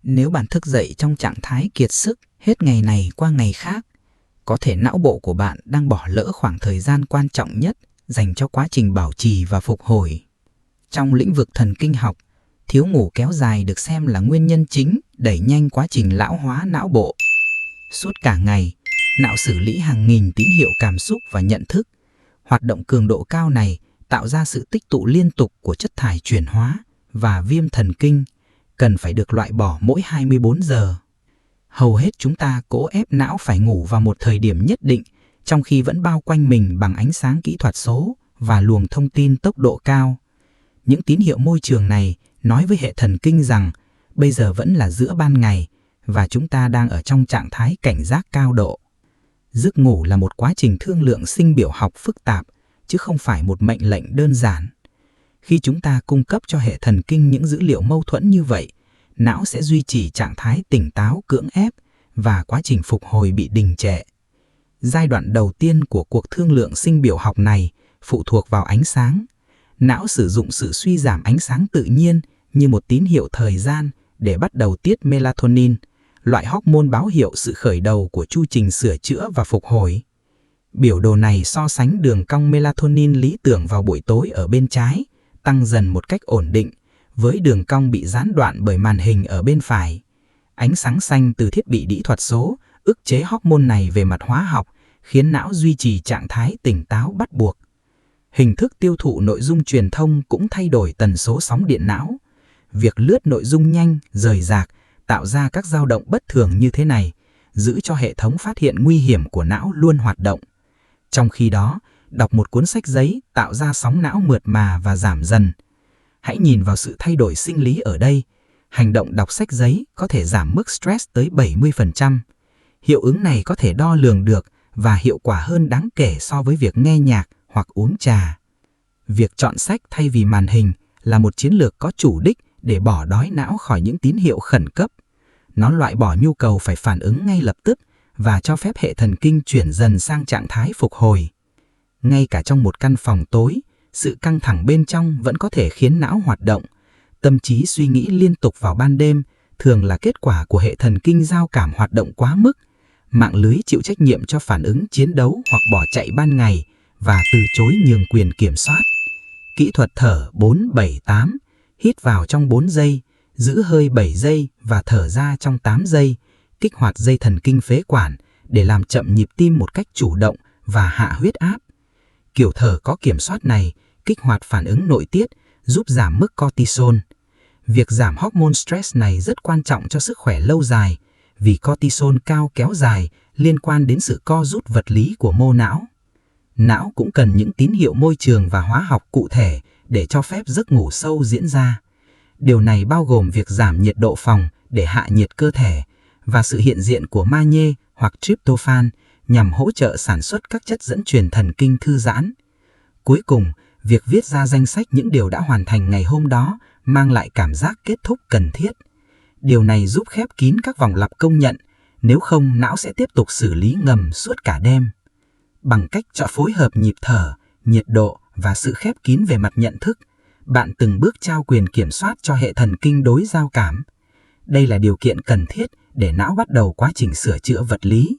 Nếu bạn thức dậy trong trạng thái kiệt sức hết ngày này qua ngày khác, có thể não bộ của bạn đang bỏ lỡ khoảng thời gian quan trọng nhất dành cho quá trình bảo trì và phục hồi. Trong lĩnh vực thần kinh học, thiếu ngủ kéo dài được xem là nguyên nhân chính đẩy nhanh quá trình lão hóa não bộ. Suốt cả ngày, não xử lý hàng nghìn tín hiệu cảm xúc và nhận thức. Hoạt động cường độ cao này tạo ra sự tích tụ liên tục của chất thải chuyển hóa và viêm thần kinh, cần phải được loại bỏ mỗi 24 giờ. Hầu hết chúng ta cố ép não phải ngủ vào một thời điểm nhất định, trong khi vẫn bao quanh mình bằng ánh sáng kỹ thuật số và luồng thông tin tốc độ cao. Những tín hiệu môi trường này nói với hệ thần kinh rằng bây giờ vẫn là giữa ban ngày và chúng ta đang ở trong trạng thái cảnh giác cao độ. Giấc ngủ là một quá trình thương lượng sinh biểu học phức tạp, chứ không phải một mệnh lệnh đơn giản. Khi chúng ta cung cấp cho hệ thần kinh những dữ liệu mâu thuẫn như vậy, não sẽ duy trì trạng thái tỉnh táo cưỡng ép và quá trình phục hồi bị đình trệ. Giai đoạn đầu tiên của cuộc thương lượng sinh biểu học này phụ thuộc vào ánh sáng. Não sử dụng sự suy giảm ánh sáng tự nhiên như một tín hiệu thời gian để bắt đầu tiết melatonin, loại hormone báo hiệu sự khởi đầu của chu trình sửa chữa và phục hồi. Biểu đồ này so sánh đường cong melatonin lý tưởng vào buổi tối ở bên trái, tăng dần một cách ổn định, với đường cong bị gián đoạn bởi màn hình ở bên phải. Ánh sáng xanh từ thiết bị kỹ thuật số ức chế hormone này về mặt hóa học, khiến não duy trì trạng thái tỉnh táo bắt buộc. Hình thức tiêu thụ nội dung truyền thông cũng thay đổi tần số sóng điện não. Việc lướt nội dung nhanh, rời rạc, tạo ra các dao động bất thường như thế này, giữ cho hệ thống phát hiện nguy hiểm của não luôn hoạt động. Trong khi đó, đọc một cuốn sách giấy tạo ra sóng não mượt mà và giảm dần. Hãy nhìn vào sự thay đổi sinh lý ở đây. Hành động đọc sách giấy có thể giảm mức stress tới 70%. Hiệu ứng này có thể đo lường được và hiệu quả hơn đáng kể so với việc nghe nhạc hoặc uống trà. Việc chọn sách thay vì màn hình là một chiến lược có chủ đích để bỏ đói não khỏi những tín hiệu khẩn cấp. Nó loại bỏ nhu cầu phải phản ứng ngay lập tức và cho phép hệ thần kinh chuyển dần sang trạng thái phục hồi. Ngay cả trong một căn phòng tối, sự căng thẳng bên trong vẫn có thể khiến não hoạt động. Tâm trí suy nghĩ liên tục vào ban đêm thường là kết quả của hệ thần kinh giao cảm hoạt động quá mức. Mạng lưới chịu trách nhiệm cho phản ứng chiến đấu hoặc bỏ chạy ban ngày và từ chối nhường quyền kiểm soát. Kỹ thuật thở 4-7-8, hít vào trong 4 giây, giữ hơi 7 giây và thở ra trong 8 giây, kích hoạt dây thần kinh phế quản để làm chậm nhịp tim một cách chủ động và hạ huyết áp. Kiểu thở có kiểm soát này kích hoạt phản ứng nội tiết, giúp giảm mức cortisol. Việc giảm hormone stress này rất quan trọng cho sức khỏe lâu dài, vì cortisol cao kéo dài liên quan đến sự co rút vật lý của mô não. Não cũng cần những tín hiệu môi trường và hóa học cụ thể để cho phép giấc ngủ sâu diễn ra. Điều này bao gồm việc giảm nhiệt độ phòng để hạ nhiệt cơ thể và sự hiện diện của magie hoặc tryptophan nhằm hỗ trợ sản xuất các chất dẫn truyền thần kinh thư giãn. Cuối cùng, việc viết ra danh sách những điều đã hoàn thành ngày hôm đó mang lại cảm giác kết thúc cần thiết. Điều này giúp khép kín các vòng lặp công nhận, nếu không não sẽ tiếp tục xử lý ngầm suốt cả đêm. Bằng cách chọn phối hợp nhịp thở, nhiệt độ và sự khép kín về mặt nhận thức, bạn từng bước trao quyền kiểm soát cho hệ thần kinh đối giao cảm. Đây là điều kiện cần thiết để não bắt đầu quá trình sửa chữa vật lý.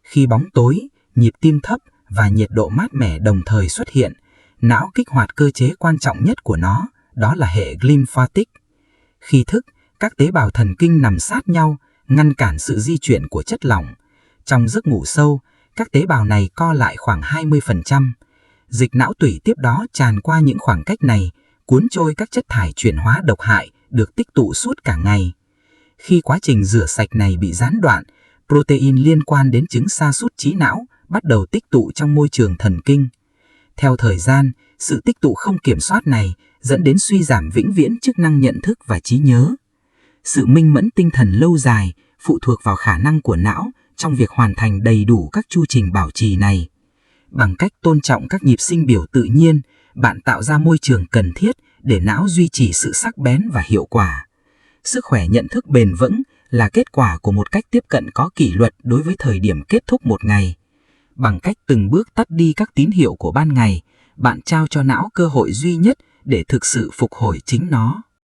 Khi bóng tối, nhịp tim thấp và nhiệt độ mát mẻ đồng thời xuất hiện, não kích hoạt cơ chế quan trọng nhất của nó, đó là hệ glymphatic. Khi thức, các tế bào thần kinh nằm sát nhau, ngăn cản sự di chuyển của chất lỏng. Trong giấc ngủ sâu, các tế bào này co lại khoảng 20%. Dịch não tủy tiếp đó tràn qua những khoảng cách này, cuốn trôi các chất thải chuyển hóa độc hại được tích tụ suốt cả ngày. Khi quá trình rửa sạch này bị gián đoạn, protein liên quan đến chứng sa sút trí não bắt đầu tích tụ trong môi trường thần kinh. Theo thời gian, sự tích tụ không kiểm soát này dẫn đến suy giảm vĩnh viễn chức năng nhận thức và trí nhớ. Sự minh mẫn tinh thần lâu dài phụ thuộc vào khả năng của não trong việc hoàn thành đầy đủ các chu trình bảo trì này. Bằng cách tôn trọng các nhịp sinh biểu tự nhiên, bạn tạo ra môi trường cần thiết để não duy trì sự sắc bén và hiệu quả. Sức khỏe nhận thức bền vững là kết quả của một cách tiếp cận có kỷ luật đối với thời điểm kết thúc một ngày. Bằng cách từng bước tắt đi các tín hiệu của ban ngày, bạn trao cho não cơ hội duy nhất để thực sự phục hồi chính nó.